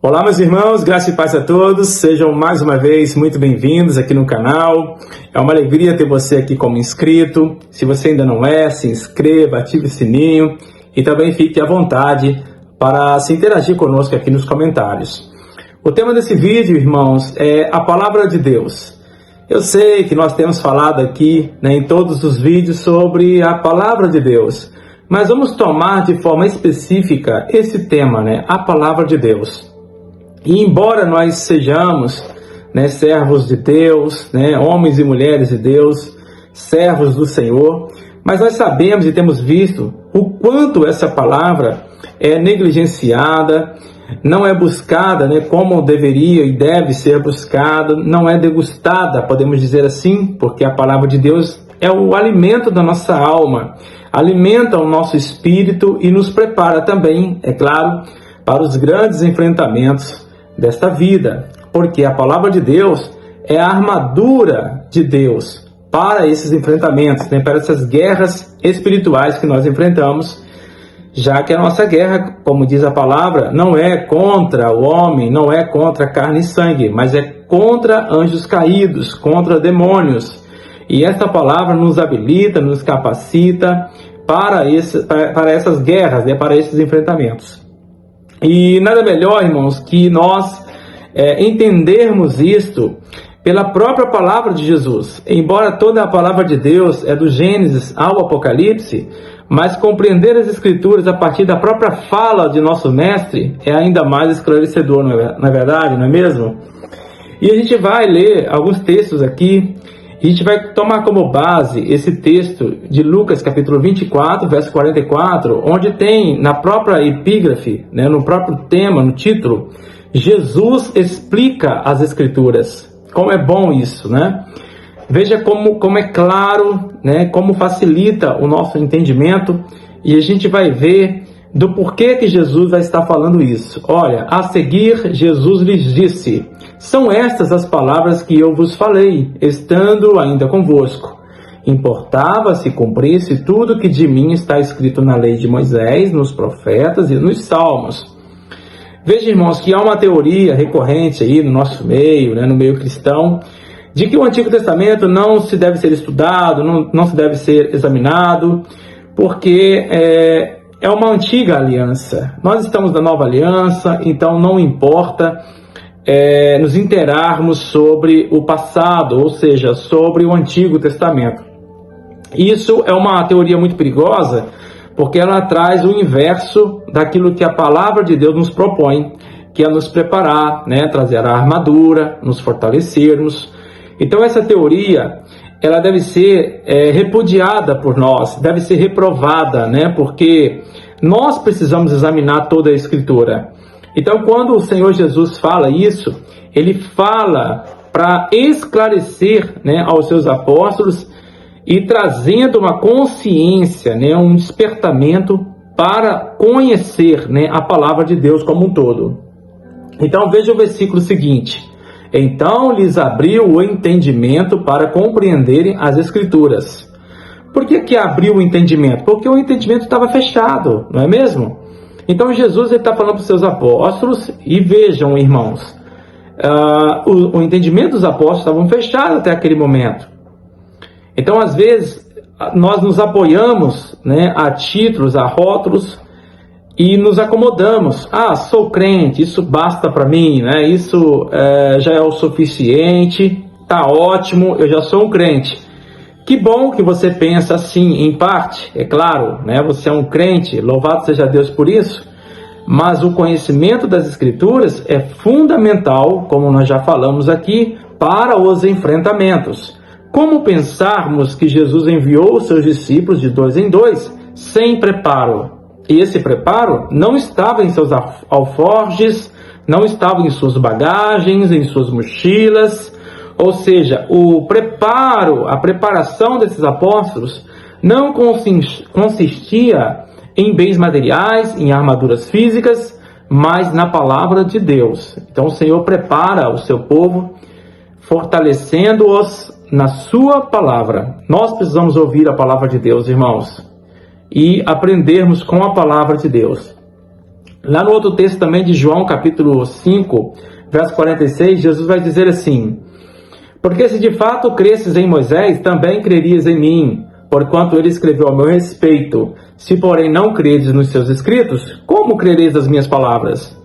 Olá, meus irmãos, graça e paz a todos, sejam mais uma vez muito bem-vindos aqui no canal. É uma alegria ter você aqui como inscrito. Se você ainda não é, se inscreva, ative o sininho e também fique à vontade para se interagir conosco aqui nos comentários. O tema desse vídeo, irmãos, é a Palavra de Deus. Eu sei que nós temos falado aqui, em todos os vídeos sobre a Palavra de Deus, mas vamos tomar de forma específica esse tema, a Palavra de Deus. E embora nós sejamos servos de Deus, homens e mulheres de Deus, servos do Senhor, mas nós sabemos e temos visto o quanto essa palavra é negligenciada, não é buscada como deveria e deve ser buscada, não é degustada, podemos dizer assim, porque a palavra de Deus é o alimento da nossa alma, alimenta o nosso espírito e nos prepara também, é claro, para os grandes enfrentamentos desta vida, porque a palavra de Deus é a armadura de Deus para esses enfrentamentos, para essas guerras espirituais que nós enfrentamos, já que a nossa guerra, como diz a palavra, não é contra o homem, não é contra carne e sangue, mas é contra anjos caídos, contra demônios. E esta palavra nos habilita, nos capacita para essas guerras, para esses enfrentamentos. E nada melhor, irmãos, que nós entendermos isto pela própria palavra de Jesus. Embora toda a palavra de Deus é do Gênesis ao Apocalipse, mas compreender as Escrituras a partir da própria fala de nosso Mestre é ainda mais esclarecedor, não é verdade, não é mesmo? E a gente vai ler alguns textos aqui. A gente vai tomar como base esse texto de Lucas, capítulo 24, verso 44, onde tem na própria epígrafe, no próprio tema, no título, Jesus explica as Escrituras. Como é bom isso, Veja como é claro, como facilita o nosso entendimento, e a gente vai ver do porquê que Jesus vai estar falando isso. Olha, a seguir, Jesus lhes disse: são estas as palavras que eu vos falei, estando ainda convosco. Importava se cumprisse tudo que de mim está escrito na lei de Moisés, nos profetas e nos salmos. Veja, irmãos, que há uma teoria recorrente aí no nosso meio, no meio cristão, de que o Antigo Testamento não se deve ser estudado, não se deve ser examinado, porque é uma antiga aliança. Nós estamos na nova aliança, então não importa nos inteirarmos sobre o passado, ou seja, sobre o Antigo Testamento. Isso é uma teoria muito perigosa, porque ela traz o inverso daquilo que a palavra de Deus nos propõe, que é nos preparar, trazer a armadura, nos fortalecermos. Então essa teoria, ela deve ser repudiada por nós, deve ser reprovada, porque nós precisamos examinar toda a Escritura. Então, quando o Senhor Jesus fala isso, Ele fala para esclarecer aos seus apóstolos e trazendo uma consciência, um despertamento para conhecer a palavra de Deus como um todo. Então, veja o versículo seguinte. Então lhes abriu o entendimento para compreenderem as Escrituras. Por que abriu o entendimento? Porque o entendimento estava fechado, não é mesmo? Então Jesus está falando para os seus apóstolos, e vejam, irmãos, o entendimento dos apóstolos estavam fechados até aquele momento. Então, às vezes, nós nos apoiamos a títulos, a rótulos, e nos acomodamos. Sou crente, isso basta para mim, isso já é o suficiente, tá ótimo, eu já sou um crente. Que bom que você pensa assim, em parte, é claro, você é um crente, louvado seja Deus por isso, mas o conhecimento das Escrituras é fundamental, como nós já falamos aqui, para os enfrentamentos. Como pensarmos que Jesus enviou os seus discípulos de 2 em 2 sem preparo? E esse preparo não estava em seus alforjes, não estava em suas bagagens, em suas mochilas. Ou seja, o preparo, a preparação desses apóstolos não consistia em bens materiais, em armaduras físicas, mas na palavra de Deus. Então o Senhor prepara o seu povo, fortalecendo-os na sua palavra. Nós precisamos ouvir a palavra de Deus, irmãos, e aprendermos com a palavra de Deus. Lá no outro texto também de João, capítulo 5, verso 46, Jesus vai dizer assim: porque se de fato cresces em Moisés, também crerias em mim, porquanto ele escreveu a meu respeito. Se porém não credes nos seus escritos, como crereis das minhas palavras?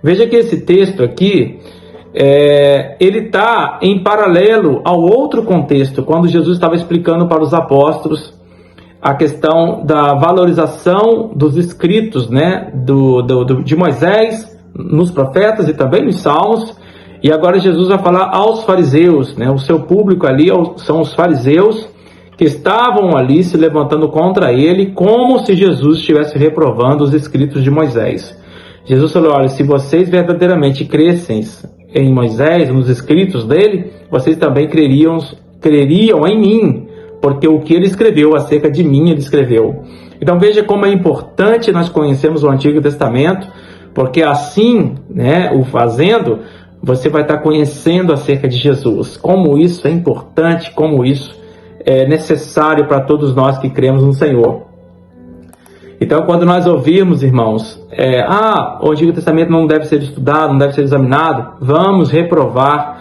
Veja que esse texto aqui, ele está em paralelo ao outro contexto, quando Jesus estava explicando para os apóstolos a questão da valorização dos escritos, né, de Moisés, nos profetas e também nos salmos. E agora Jesus vai falar aos fariseus, né, o seu público ali são os fariseus, que estavam ali se levantando contra ele, como se Jesus estivesse reprovando os escritos de Moisés. Jesus falou: olha, se vocês verdadeiramente crescem em Moisés, nos escritos dele, vocês também creriam em mim, porque o que ele escreveu acerca de mim, ele escreveu. Então veja como é importante nós conhecermos o Antigo Testamento, porque assim, né, o fazendo, você vai estar conhecendo acerca de Jesus. Como isso é importante, como isso é necessário para todos nós que cremos no Senhor. Então, quando nós ouvirmos, irmãos, o Antigo Testamento não deve ser estudado, não deve ser examinado, vamos reprovar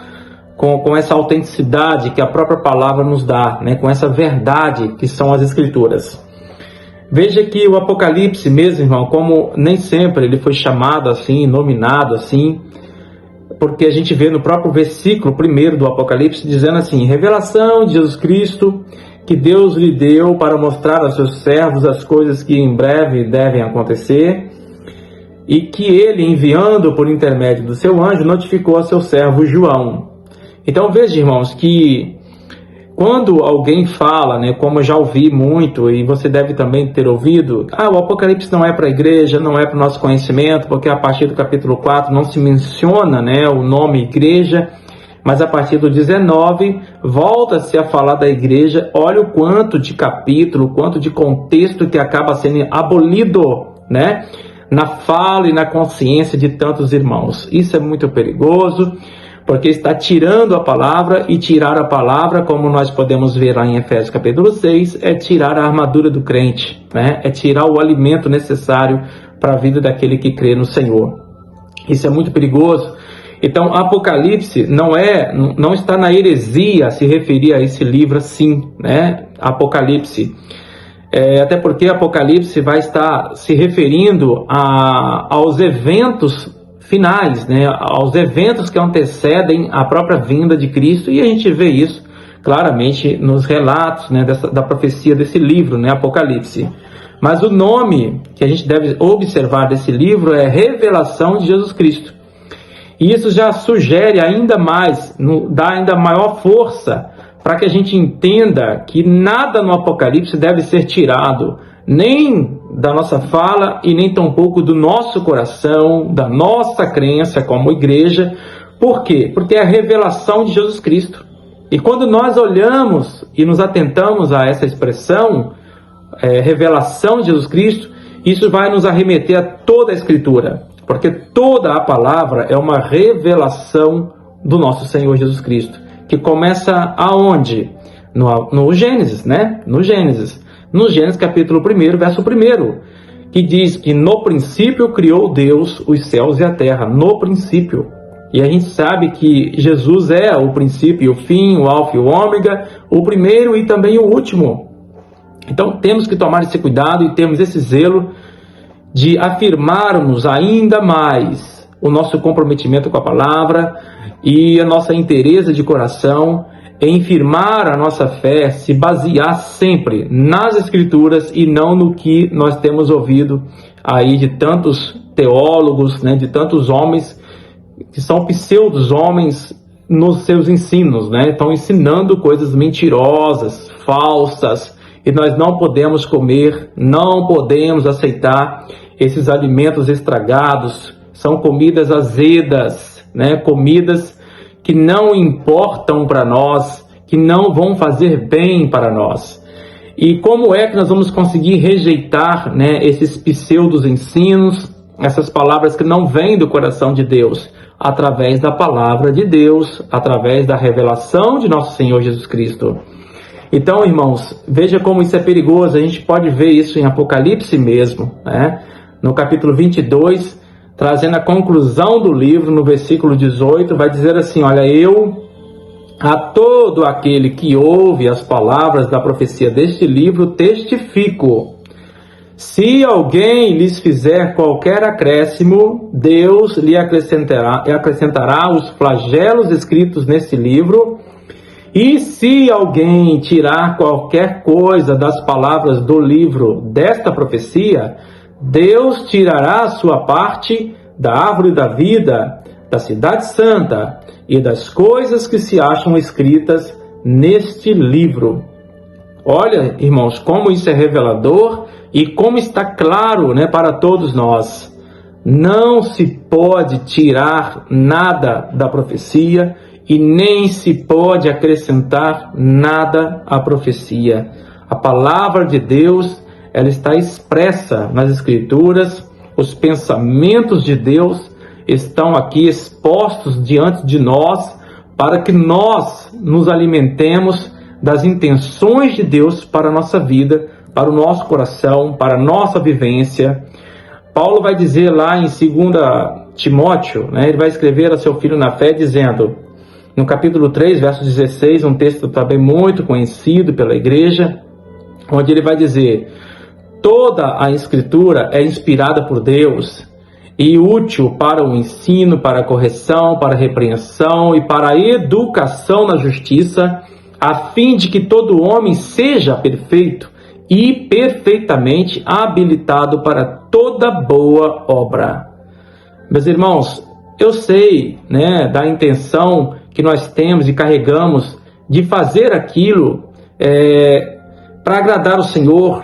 com essa autenticidade que a própria palavra nos dá, né? Com essa verdade que são as Escrituras. Veja que o Apocalipse mesmo, irmão, como nem sempre ele foi chamado assim, nominado assim, porque a gente vê no próprio versículo 1 do Apocalipse dizendo assim: revelação de Jesus Cristo, que Deus lhe deu para mostrar aos seus servos as coisas que em breve devem acontecer, e que ele, enviando por intermédio do seu anjo, notificou a seu servo João. Então veja, irmãos, que quando alguém fala, né, como eu já ouvi muito, e você deve também ter ouvido, o Apocalipse não é para a igreja, não é para o nosso conhecimento, porque a partir do capítulo 4 não se menciona, né, o nome igreja, mas a partir do 19 volta-se a falar da igreja. Olha o quanto de capítulo, o quanto de contexto que acaba sendo abolido, né, na fala e na consciência de tantos irmãos. Isso é muito perigoso, porque está tirando a palavra, e tirar a palavra, como nós podemos ver lá em Efésios capítulo 6, é tirar a armadura do crente, né? É tirar o alimento necessário para a vida daquele que crê no Senhor. Isso é muito perigoso. Então, Apocalipse não está na heresia se referir a esse livro assim, né? Apocalipse. Até porque Apocalipse vai estar se referindo aos eventos finais, né, aos eventos que antecedem a própria vinda de Cristo, e a gente vê isso claramente nos relatos, né, da profecia desse livro, né, Apocalipse. Mas o nome que a gente deve observar desse livro é Revelação de Jesus Cristo. E isso já sugere ainda mais, dá ainda maior força para que a gente entenda que nada no Apocalipse deve ser tirado, nem da nossa fala e nem tampouco do nosso coração, da nossa crença como igreja. Por quê? Porque é a revelação de Jesus Cristo. E quando nós olhamos e nos atentamos a essa expressão, revelação de Jesus Cristo, isso vai nos arremeter a toda a Escritura, porque toda a palavra é uma revelação do nosso Senhor Jesus Cristo, que começa aonde? No Gênesis, né? No Gênesis capítulo 1, verso 1, que diz que no princípio criou Deus os céus e a terra, no princípio. E a gente sabe que Jesus é o princípio e o fim, o alfa e o ômega, o primeiro e também o último. Então temos que tomar esse cuidado e termos esse zelo de afirmarmos ainda mais o nosso comprometimento com a palavra e a nossa inteireza de coração em firmar a nossa fé, se basear sempre nas Escrituras e não no que nós temos ouvido aí de tantos teólogos, né, de tantos homens que são pseudos homens nos seus ensinos, né? Estão ensinando coisas mentirosas, falsas, e nós não podemos comer, não podemos aceitar esses alimentos estragados. São comidas azedas, né? Comidas que não importam para nós, que não vão fazer bem para nós. E como é que nós vamos conseguir rejeitar, né, esses pseudos ensinos, essas palavras que não vêm do coração de Deus? Através da palavra de Deus, através da revelação de nosso Senhor Jesus Cristo. Então, irmãos, veja como isso é perigoso. A gente pode ver isso em Apocalipse mesmo, né? no capítulo 22, trazendo a conclusão do livro, no versículo 18, vai dizer assim: olha, eu, a todo aquele que ouve as palavras da profecia deste livro, testifico. Se alguém lhes fizer qualquer acréscimo, Deus lhe acrescentará os flagelos escritos nesse livro. E se alguém tirar qualquer coisa das palavras do livro desta profecia, Deus tirará a sua parte da árvore da vida, da cidade santa e das coisas que se acham escritas neste livro. Olha, irmãos, como isso é revelador e como está claro, para todos nós. Não se pode tirar nada da profecia e nem se pode acrescentar nada à profecia. A palavra de Deus, ela está expressa nas Escrituras. Os pensamentos de Deus estão aqui expostos diante de nós para que nós nos alimentemos das intenções de Deus para a nossa vida, para o nosso coração, para a nossa vivência. Paulo vai dizer lá em 2 Timóteo, ele vai escrever a seu filho na fé, dizendo, no capítulo 3, verso 16, um texto também muito conhecido pela igreja, onde ele vai dizer: toda a Escritura é inspirada por Deus e útil para o ensino, para a correção, para a repreensão e para a educação na justiça, a fim de que todo homem seja perfeito e perfeitamente habilitado para toda boa obra. Meus irmãos, eu sei, da intenção que nós temos e carregamos de fazer aquilo para agradar o Senhor,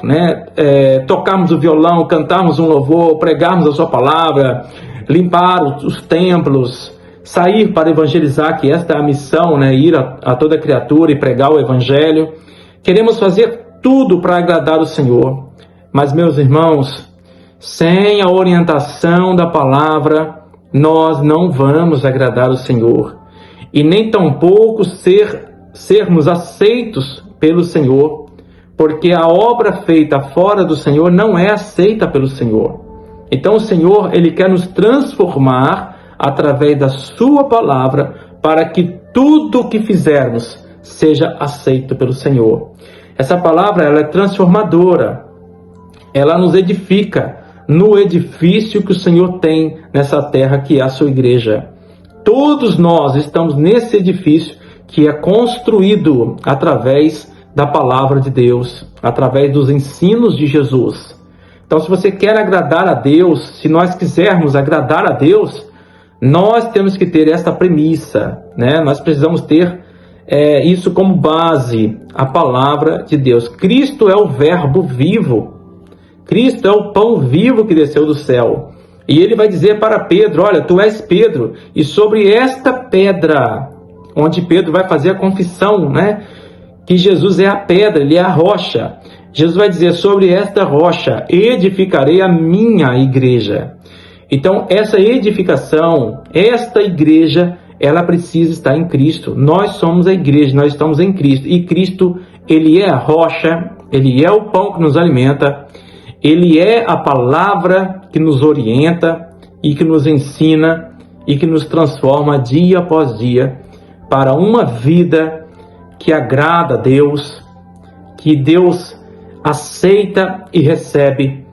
tocarmos o violão, cantarmos um louvor, pregarmos a sua palavra, limpar os templos, sair para evangelizar, que esta é a missão, ir a toda criatura e pregar o evangelho. Queremos fazer tudo para agradar o Senhor, mas, meus irmãos, sem a orientação da palavra, nós não vamos agradar o Senhor, e nem tampouco sermos aceitos pelo Senhor, porque a obra feita fora do Senhor não é aceita pelo Senhor. Então o Senhor, Ele quer nos transformar através da sua palavra, para que tudo o que fizermos seja aceito pelo Senhor. Essa palavra, ela é transformadora, ela nos edifica no edifício que o Senhor tem nessa terra, que é a sua igreja. Todos nós estamos nesse edifício que é construído através da palavra de Deus, através dos ensinos de Jesus. Então, se você quer agradar a Deus, se nós quisermos agradar a Deus, nós temos que ter esta premissa, Nós precisamos ter isso como base, a palavra de Deus. Cristo é o verbo vivo. Cristo é o pão vivo que desceu do céu. E ele vai dizer para Pedro: olha, tu és Pedro, e sobre esta pedra, onde Pedro vai fazer a confissão, que Jesus é a pedra, ele é a rocha. Jesus vai dizer: sobre esta rocha edificarei a minha igreja. Então, essa edificação, esta igreja, ela precisa estar em Cristo. Nós somos a igreja, nós estamos em Cristo. E Cristo, Ele é a rocha, Ele é o pão que nos alimenta, Ele é a palavra que nos orienta e que nos ensina e que nos transforma dia após dia para uma vida que agrada a Deus, que Deus aceita e recebe.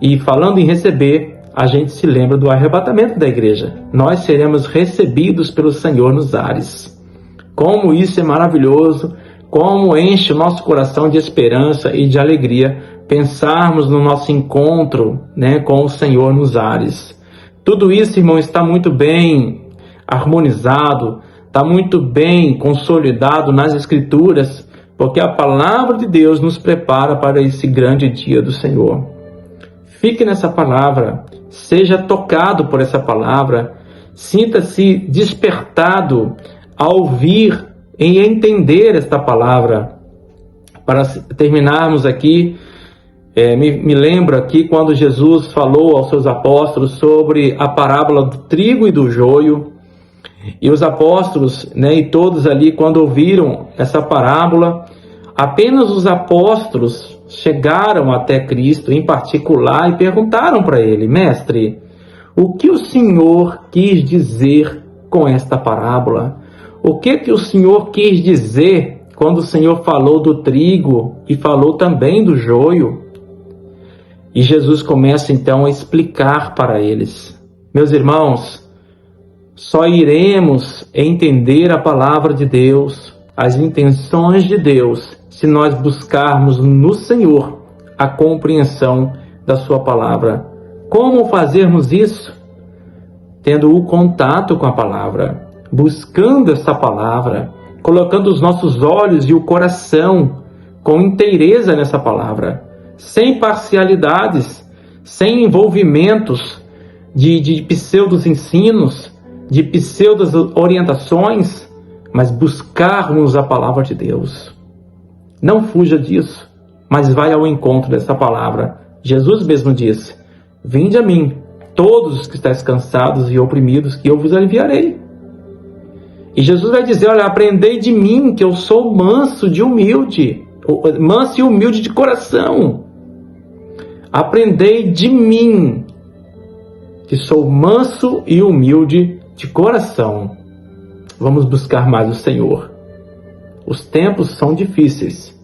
E falando em receber, a gente se lembra do arrebatamento da igreja. Nós seremos recebidos pelo Senhor nos ares. Como isso é maravilhoso, como enche o nosso coração de esperança e de alegria pensarmos no nosso encontro, com o Senhor nos ares. Tudo isso, irmão, está muito bem harmonizado, está muito bem consolidado nas Escrituras, porque a palavra de Deus nos prepara para esse grande dia do Senhor. Fique nessa palavra, seja tocado por essa palavra, sinta-se despertado a ouvir e entender esta palavra. Para terminarmos aqui, me lembro aqui quando Jesus falou aos seus apóstolos sobre a parábola do trigo e do joio, e os apóstolos, e todos ali, quando ouviram essa parábola, apenas os apóstolos chegaram até Cristo em particular e perguntaram para ele: Mestre, o que o Senhor quis dizer com esta parábola? O que o Senhor quis dizer quando o Senhor falou do trigo e falou também do joio? E Jesus começa então a explicar para eles: meus irmãos, só iremos entender a palavra de Deus, as intenções de Deus, se nós buscarmos no Senhor a compreensão da sua palavra. Como fazermos isso? Tendo o contato com a palavra, buscando essa palavra, colocando os nossos olhos e o coração com inteireza nessa palavra, sem parcialidades, sem envolvimentos de pseudos ensinos, de pseudas orientações, mas buscarmos a palavra de Deus. Não fuja disso, mas vai ao encontro dessa palavra. Jesus mesmo disse: vinde a mim, todos os que estáis cansados e oprimidos, que eu vos aliviarei. E Jesus vai dizer: olha, aprendei de mim, que eu sou manso e humilde de coração. Aprendei de mim, que sou manso e humilde de coração. Vamos buscar mais o Senhor. Os tempos são difíceis,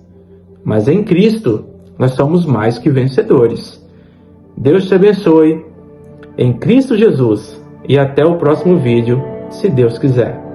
mas em Cristo nós somos mais que vencedores. Deus te abençoe, em Cristo Jesus, e até o próximo vídeo, se Deus quiser.